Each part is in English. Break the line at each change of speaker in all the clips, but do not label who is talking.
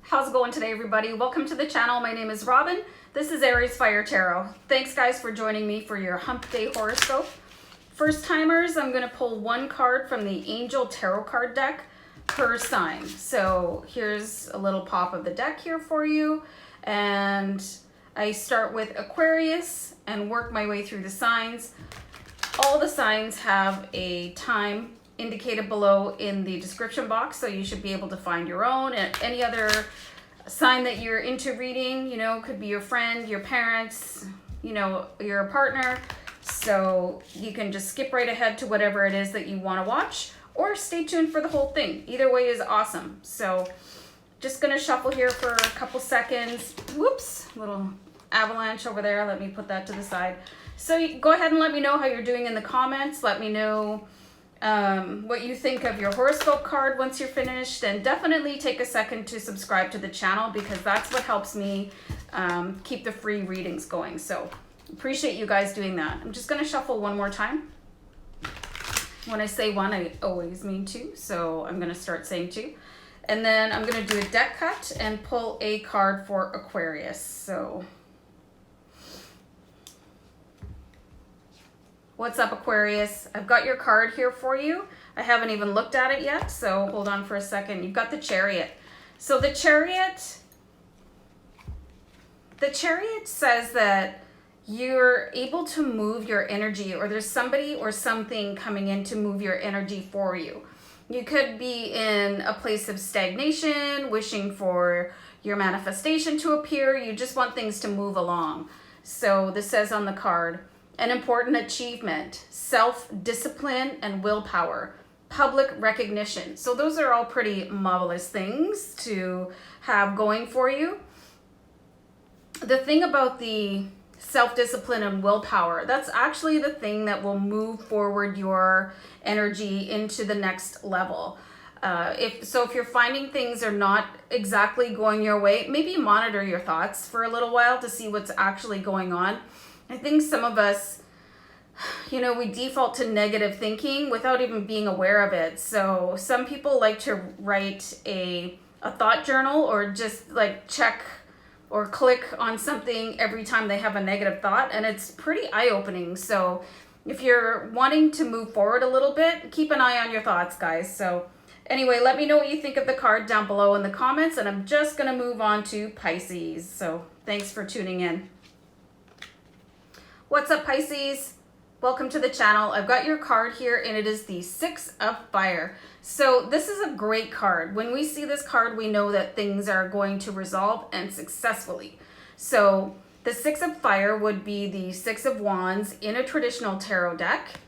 How's it going today, everybody? Welcome to the channel. My name is Robin. This is AriesFireTarot. Thanks, guys, for joining me for your Hump-day Horoscope. First timers, I'm going to pull one card from the Angel Tarot card deck per sign. So here's a little pop of the deck here for you. And I start with Aquarius and work my way through the signs. All the signs have a time indicated below in the description box, so you should be able to find your own. And any other sign that you're into reading, you know, could be your friend, your parents, you know, your partner. So you can just skip right ahead to whatever it is that you want to watch, or stay tuned for the whole thing. Either way is awesome. So just gonna shuffle here for a couple seconds. Whoops, little avalanche over there. Let me put that to the side. So you go ahead and let me know how you're doing in the comments. Let me know what you think of your horoscope card once you're finished, and definitely take a second to subscribe to the channel, because that's what helps me keep the free readings going. So appreciate you guys doing that. I'm just going to shuffle one more time. When I say one, I always mean two, so I'm going to start saying two. And then I'm going to do a deck cut and pull a card for Aquarius. So what's up, Aquarius? I've got your card here for you. I haven't even looked at it yet, so hold on for a second. You've got the Chariot. So the Chariot says that you're able to move your energy, or there's somebody or something coming in to move your energy for you. You could be in a place of stagnation, wishing for your manifestation to appear. You just want things to move along. So this says on the card, an important achievement, self-discipline and willpower, public recognition. So those are all pretty marvelous things to have going for you. The thing about the self-discipline and willpower, that's actually the thing that will move forward your energy into the next level. If you're finding things are not exactly going your way, maybe monitor your thoughts for a little while to see what's actually going on. I think some of us, you know, we default to negative thinking without even being aware of it. So some people like to write a thought journal, or just like check or click on something every time they have a negative thought, and it's pretty eye-opening. So if you're wanting to move forward a little bit, keep an eye on your thoughts, guys. So anyway, let me know what you think of the card down below in the comments, and I'm just going to move on to Pisces. So thanks for tuning in. What's up, Pisces? Welcome to the channel. I've got your card here, and it is the Six of Fire. So this is a great card. When we see this card, we know that things are going to resolve, and successfully. So the Six of Fire would be the Six of Wands in a traditional tarot deck.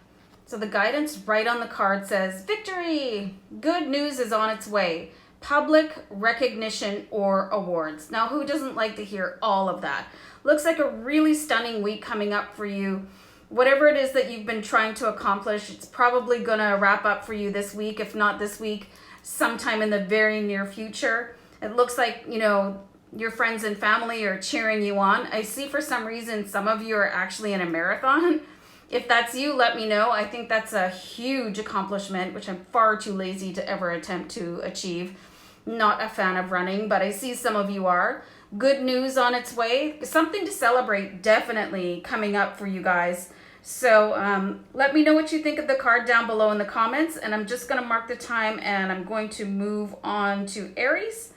So the guidance right on the card says, victory! Good news is on its way. Public recognition or awards. Now, who doesn't like to hear all of that? Looks like a really stunning week coming up for you. Whatever it is that you've been trying to accomplish, it's probably going to wrap up for you this week. If not this week, sometime in the very near future. It looks like, you know, your friends and family are cheering you on. I see for some reason some of you are actually in a marathon. If that's you, let me know. I think that's a huge accomplishment, which I'm far too lazy to ever attempt to achieve. Not a fan of running, but I see some of you are. Good news on its way. Something to celebrate definitely coming up for you guys. So let me know what you think of the card down below in the comments, and I'm just going to mark the time, and I'm going to move on to Aries.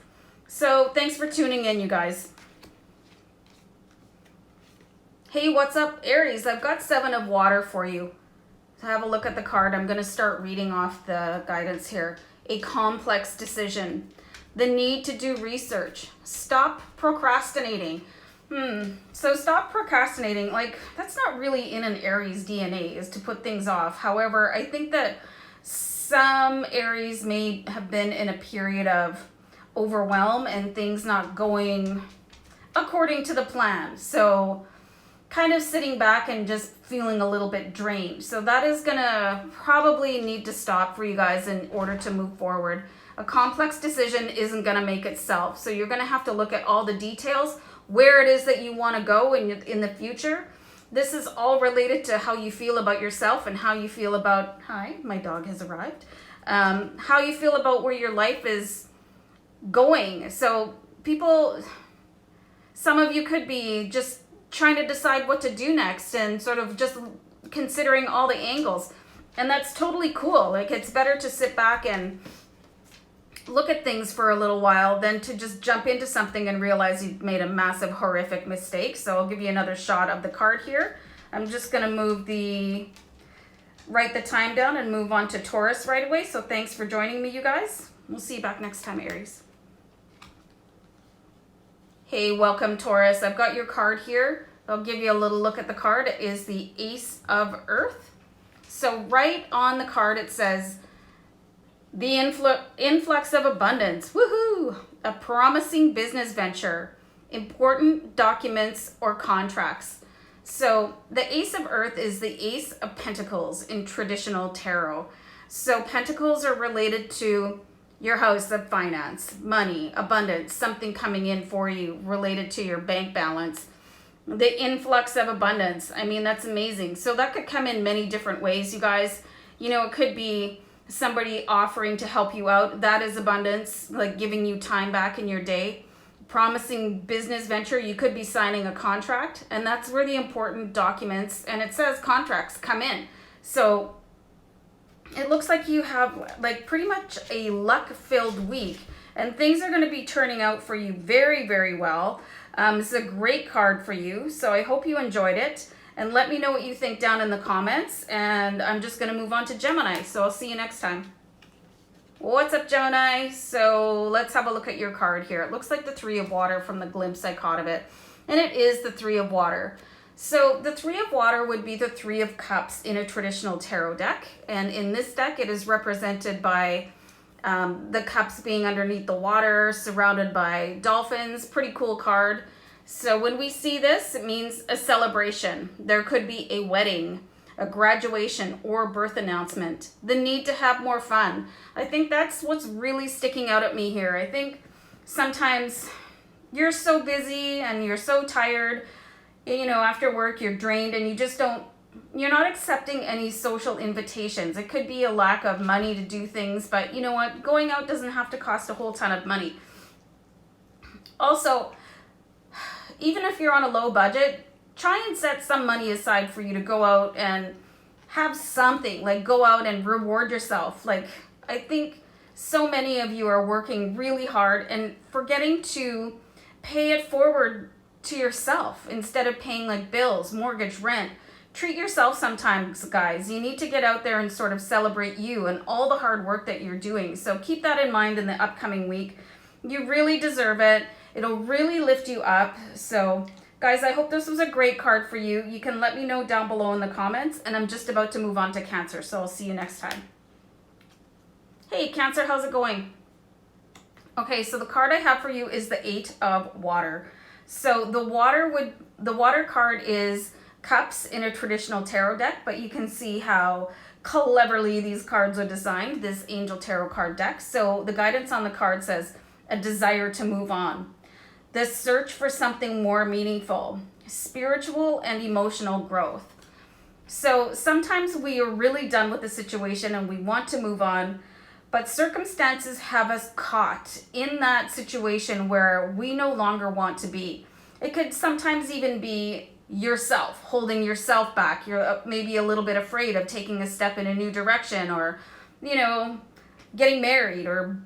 So thanks for tuning in, you guys. Hey, what's up, Aries? I've got Seven of Water for you. So have a look at the card. I'm going to start reading off the guidance here. A complex decision. The need to do research. Stop procrastinating. So stop procrastinating. Like, that's not really in an Aries DNA, is to put things off. However, I think that some Aries may have been in a period of overwhelm and things not going according to the plan. So kind of sitting back and just feeling a little bit drained. So that is gonna probably need to stop for you guys in order to move forward. A complex decision isn't gonna make itself. So you're gonna have to look at all the details, where it is that you wanna go in the future. This is all related to how you feel about yourself and how you feel about, hi, my dog has arrived. How you feel about where your life is going. So people, some of you could be just trying to decide what to do next and sort of just considering all the angles. And that's totally cool. Like, it's better to sit back and look at things for a little while than to just jump into something and realize you've made a massive, horrific mistake. So I'll give you another shot of the card here. I'm just going to write the time down and move on to Taurus right away. So thanks for joining me, you guys. We'll see you back next time, Aries. Hey, welcome, Taurus. I've got your card here. I'll give you a little look at the card. It is the Ace of Earth. So right on the card, it says, the influx of abundance. Woohoo! A promising business venture, important documents or contracts. So the Ace of Earth is the Ace of Pentacles in traditional tarot. So pentacles are related to your house of finance, money, abundance, something coming in for you related to your bank balance. The influx of abundance. I mean, that's amazing. So that could come in many different ways, you guys. You know, it could be somebody offering to help you out. That is abundance, like giving you time back in your day. Promising business venture. You could be signing a contract, and that's where the important documents, and it says contracts, come in. So it looks like you have like pretty much a luck-filled week, and things are going to be turning out for you very, very well. This is a great card for you, so I hope you enjoyed it. And let me know what you think down in the comments. And I'm just going to move on to Gemini, so I'll see you next time. What's up, Gemini? So let's have a look at your card here. It looks like the Three of Water from the glimpse I caught of it. And it is the Three of Water. So the Three of Water would be the Three of Cups in a traditional tarot deck. And in this deck, it is represented by the cups being underneath the water, surrounded by dolphins. Pretty cool card. So when we see this, it means a celebration. There could be a wedding, a graduation, or birth announcement. The need to have more fun. I think that's what's really sticking out at me here. I think sometimes you're so busy and you're so tired, you know, after work you're drained and you're not accepting any social invitations. It could be a lack of money to do things, but you know what? Going out doesn't have to cost a whole ton of money. Also, even if you're on a low budget, try and set some money aside for you to go out and have something, like go out and reward yourself. Like, I think so many of you are working really hard and forgetting to pay it forward to yourself instead of paying like bills, mortgage, rent. Treat yourself sometimes, guys. You need to get out there and sort of celebrate you and all the hard work that you're doing. So keep that in mind in the upcoming week. You really deserve it. It'll really lift you up. So guys, I hope this was a great card for you. You can let me know down below in the comments, and I'm just about to move on to Cancer. So I'll see you next time. Hey, Cancer, how's it going? Okay, so the card I have for you is the Eight of Water. So the water card is cups in a traditional tarot deck, but you can see how cleverly these cards are designed, this angel tarot card deck. So the guidance on the card says a desire to move on, the search for something more meaningful, spiritual and emotional growth. So sometimes we are really done with the situation and we want to move on, but circumstances have us caught in that situation where we no longer want to be. It could sometimes even be yourself, holding yourself back. You're maybe a little bit afraid of taking a step in a new direction, or, you know, getting married, or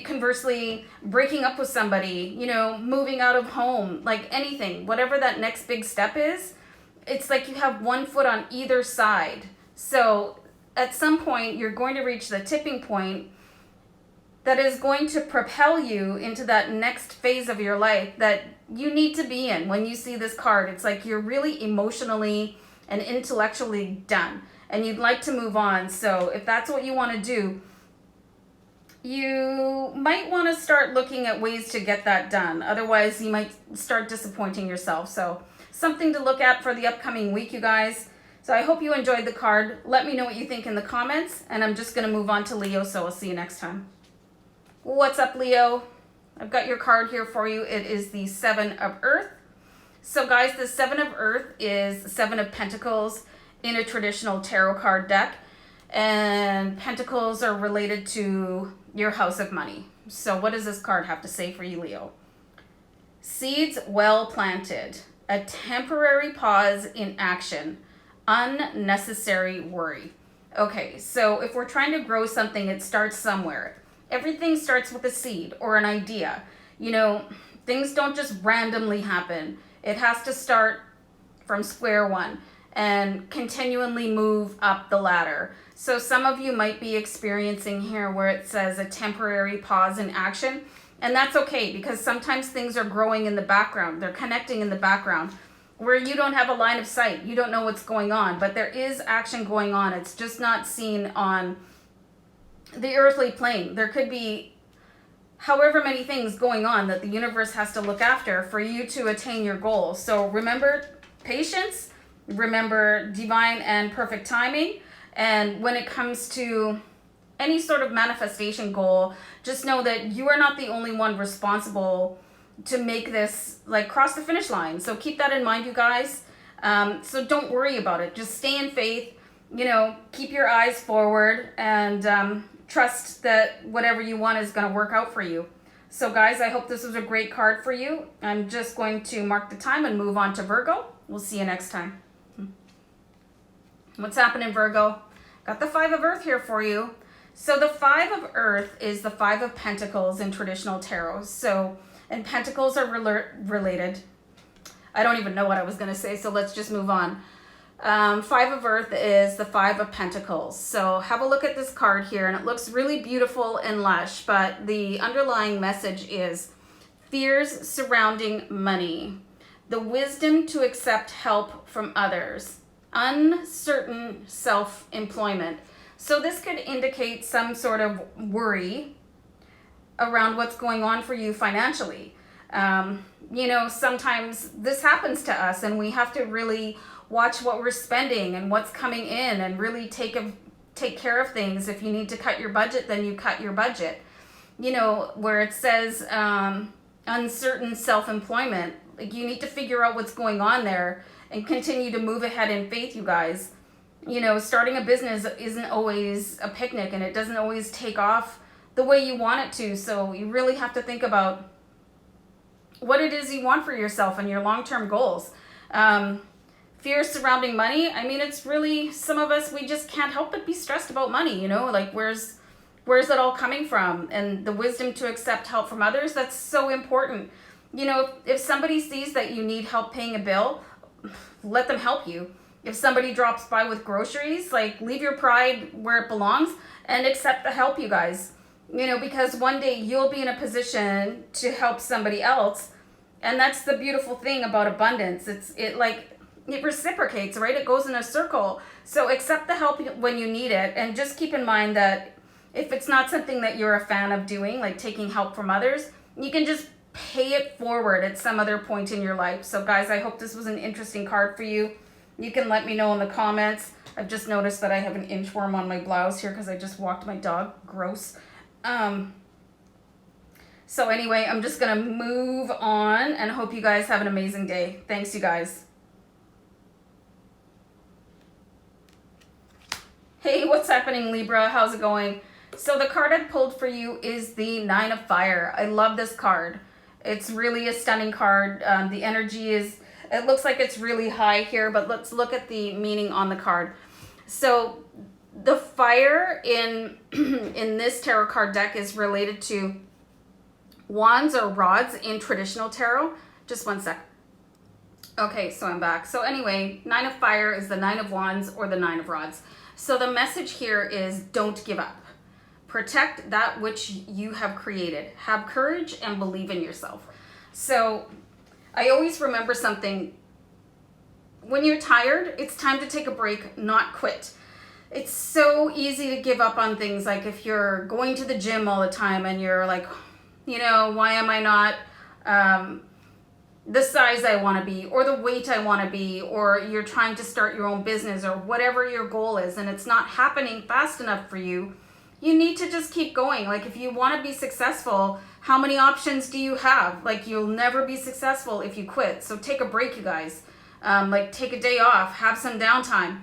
conversely breaking up with somebody, you know, moving out of home, like anything, whatever that next big step is. It's like you have one foot on either side. So at some point you're going to reach the tipping point that is going to propel you into that next phase of your life that you need to be in. When you see this card, it's like you're really emotionally and intellectually done and you'd like to move on. So if that's what you want to do, you might want to start looking at ways to get that done. Otherwise, you might start disappointing yourself. So something to look at for the upcoming week, you guys. So I hope you enjoyed the card. Let me know what you think in the comments, and I'm just going to move on to Leo, so I'll see you next time. What's up, Leo? I've got your card here for you. It is the Seven of Earth. So guys, the Seven of Earth is Seven of Pentacles in a traditional tarot card deck. And Pentacles are related to your house of money. So what does this card have to say for you, Leo? Seeds well planted. A temporary pause in action. Unnecessary worry. Okay, so if we're trying to grow something, it starts somewhere. Everything starts with a seed or an idea. You know, things don't just randomly happen. It has to start from square one and continually move up the ladder. So some of you might be experiencing here where it says a temporary pause in action. And that's okay, because sometimes things are growing in the background. They're connecting in the background where you don't have a line of sight. You don't know what's going on, but there is action going on. It's just not seen on the earthly plane. There could be however many things going on that the universe has to look after for you to attain your goal. So remember patience, remember divine and perfect timing. And when it comes to any sort of manifestation goal, just know that you are not the only one responsible to make this like cross the finish line. So keep that in mind, you guys. So don't worry about it. Just stay in faith, you know, keep your eyes forward, and trust that whatever you want is going to work out for you. So guys, I hope this was a great card for you. I'm just going to mark the time and move on to Virgo. We'll see you next time. What's happening, Virgo? Got the Five of Earth here for you. So the Five of Earth is the Five of Pentacles in traditional tarot. So, and Pentacles are related. I don't even know what I was going to say, so let's just move on. Five of Earth is the Five of Pentacles. So have a look at this card here, and it looks really beautiful and lush, but the underlying message is fears surrounding money, the wisdom to accept help from others, uncertain self-employment. So this could indicate some sort of worry around what's going on for you financially. You know, sometimes this happens to us, and we have to really watch what we're spending and what's coming in, and really take care of things. If you need to cut your budget, then you cut your budget. You know, where it says uncertain self-employment, like you need to figure out what's going on there and continue to move ahead in faith, you guys. You know, starting a business isn't always a picnic, and it doesn't always take off the way you want it to. So you really have to think about what it is you want for yourself and your long-term goals. Fears surrounding money. I mean, it's really, some of us, we just can't help but be stressed about money, you know, like where's it all coming from? And the wisdom to accept help from others, that's so important. You know, if somebody sees that you need help paying a bill, let them help you. If somebody drops by with groceries, like leave your pride where it belongs and accept the help, you guys. You know, because one day you'll be in a position to help somebody else. And that's the beautiful thing about abundance. It reciprocates, right? It goes in a circle. So accept the help when you need it. And just keep in mind that if it's not something that you're a fan of doing, like taking help from others, you can just pay it forward at some other point in your life. So guys, I hope this was an interesting card for you. You can let me know in the comments. I've just noticed that I have an inchworm on my blouse here because I just walked my dog. Gross. So anyway, I'm just going to move on and hope you guys have an amazing day. Thanks, you guys. Hey, what's happening, Libra? How's it going? So the card I pulled for you is the Nine of Fire. I love this card. It's really a stunning card. The energy is, it looks like it's really high here, but let's look at the meaning on the card. So the fire in this tarot card deck is related to wands or rods in traditional tarot. Just one sec. Okay, so I'm back. So anyway, Nine of Fire is the Nine of Wands or the Nine of Rods. So the message here is don't give up. Protect that which you have created. Have courage and believe in yourself. So I always remember something. When you're tired, it's time to take a break, not quit. It's so easy to give up on things. Like if you're going to the gym all the time and you're like, you know, why am I not the size I want to be, or the weight I want to be, or you're trying to start your own business or whatever your goal is, and it's not happening fast enough for you, you need to just keep going. Like if you want to be successful, how many options do you have? Like you'll never be successful if you quit. So take a break, you guys. Like take a day off, have some downtime.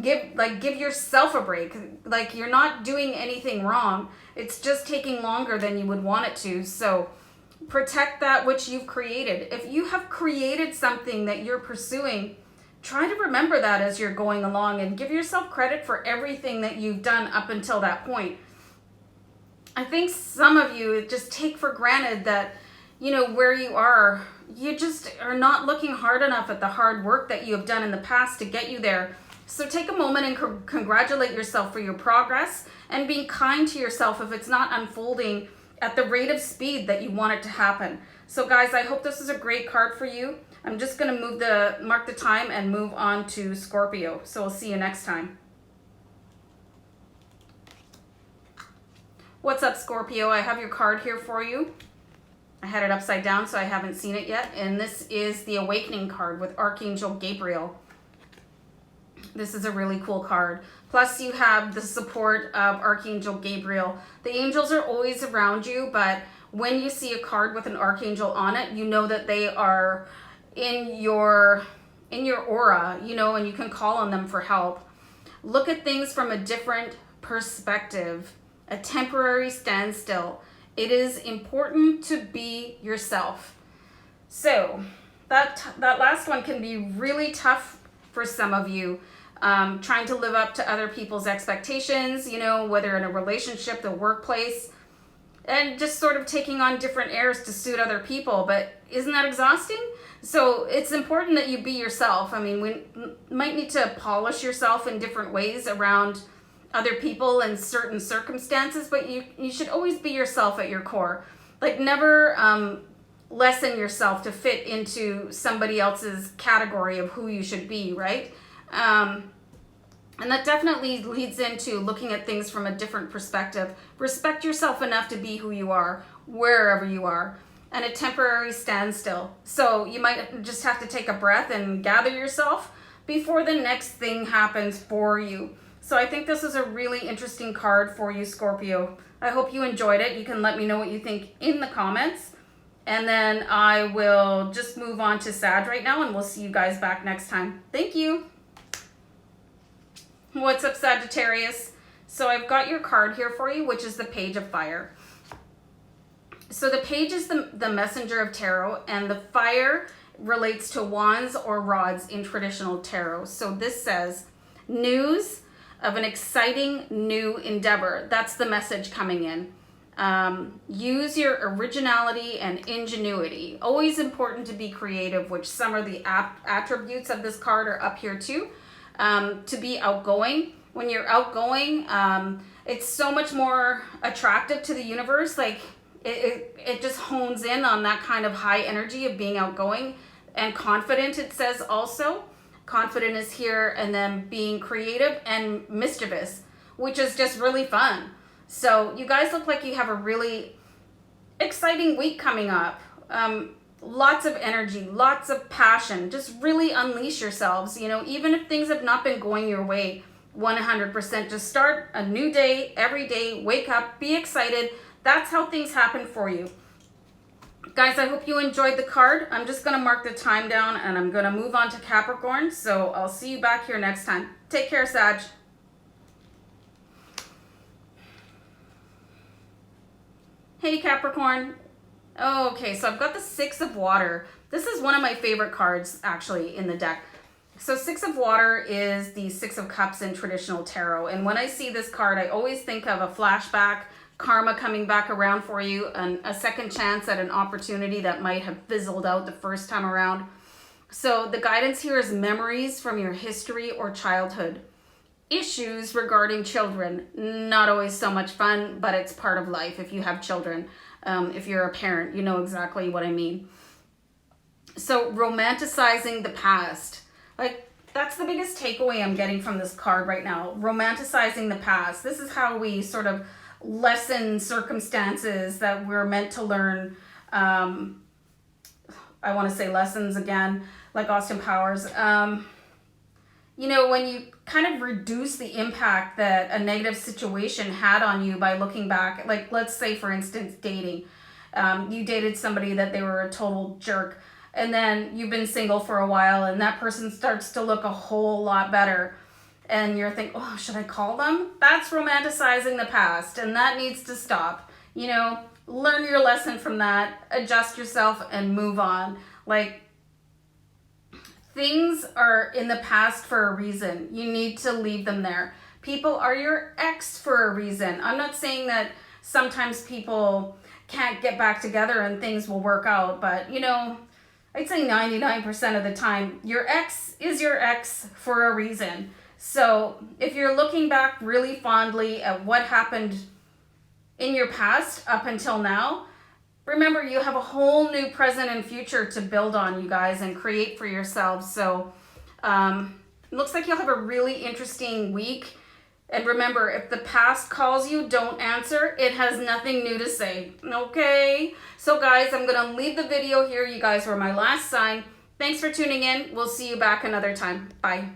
Give yourself a break. Like you're not doing anything wrong. It's just taking longer than you would want it to. So Protect that which you've created. If you have created something that you're pursuing, try to remember that as you're going along and give yourself credit for everything that you've done up until that point. I think some of you just take for granted that, you know, where you are, you just are not looking hard enough at the hard work that you have done in the past to get you there. So take a moment and congratulate yourself for your progress and being kind to yourself if it's not unfolding at the rate of speed that you want it to happen. So guys, I hope this is a great card for you. I'm just going to mark the time and move on to Scorpio. So we'll see you next time. What's up, Scorpio? I have your card here for you. I had it upside down, so I haven't seen it yet. And this is the Awakening card with Archangel Gabriel. This is a really cool card. Plus, you have the support of Archangel Gabriel. The angels are always around you, but when you see a card with an archangel on it, you know that they are in your aura, you know, and you can call on them for help. Look at things from a different perspective. A temporary standstill. It is important to be yourself. So that last one can be really tough for some of you. Trying to live up to other people's expectations, you know, whether in a relationship, the workplace, and just sort of taking on different airs to suit other people. But isn't that exhausting? So it's important that you be yourself. I mean, we might need to polish yourself in different ways around other people and certain circumstances, but you should always be yourself at your core. Like, never lessen yourself to fit into somebody else's category of who you should be, right? And that definitely leads into looking at things from a different perspective. Respect yourself enough to be who you are, wherever you are. And a temporary standstill. So you might just have to take a breath and gather yourself before the next thing happens for you. So I think this is a really interesting card for you, Scorpio. I hope you enjoyed it. You can let me know what you think in the comments. And then I will just move on to Sag right now, and we'll see you guys back next time. Thank you. What's up, Sagittarius? So I've got your card here for you, which is the Page of Fire. So the page is the messenger of tarot, and the fire relates to wands or rods in traditional tarot. So this says, news of an exciting new endeavor. That's the message coming in. Use your originality and ingenuity. Always important to be creative, which some of the attributes of this card are up here too. To be outgoing. When you're outgoing, it's so much more attractive to the universe. Like it just hones in on that kind of high energy of being outgoing and confident. It says also. Confident is here, and then being creative and mischievous, which is just really fun. So you guys look like you have a really exciting week coming up. Lots of energy, lots of passion. Just really unleash yourselves. You know, even if things have not been going your way 100%, just start a new day every day. Wake up, be excited. That's how things happen for you. Guys, I hope you enjoyed the card. I'm just going to mark the time down, and I'm going to move on to Capricorn. So I'll see you back here next time. Take care, Sag. Hey, Capricorn. Okay, so I've got the Six of Water. This is one of my favorite cards, actually, in the deck. So Six of Water is the Six of Cups in traditional tarot. And when I see this card, I always think of a flashback, karma coming back around for you, and a second chance at an opportunity that might have fizzled out the first time around. So the guidance here is memories from your history or childhood. Issues regarding children. Not always so much fun, but it's part of life if you have children. If you're a parent, you know exactly what I mean. So romanticizing the past. Like, that's the biggest takeaway I'm getting from this card right now. Romanticizing the past. This is how we sort of lessen circumstances that we're meant to learn. I want to say lessons again, like Austin Powers. You know, when you kind of reduce the impact that a negative situation had on you by looking back, like let's say, for instance, dating. You dated somebody that they were a total jerk, and then you've been single for a while, and that person starts to look a whole lot better. And you're thinking, oh, should I call them? That's romanticizing the past, and that needs to stop. You know, learn your lesson from that, adjust yourself, and move on. Like, things are in the past for a reason. You need to leave them there. People are your ex for a reason. I'm not saying that sometimes people can't get back together and things will work out, but you know, I'd say 99% of the time, your ex is your ex for a reason. So if you're looking back really fondly at what happened in your past up until now, remember you have a whole new present and future to build on, you guys, and create for yourselves. So it looks like you'll have a really interesting week. And remember, if the past calls you, don't answer. It has nothing new to say. Okay? So guys, I'm going to leave the video here. You guys were my last sign. Thanks for tuning in. We'll see you back another time. Bye.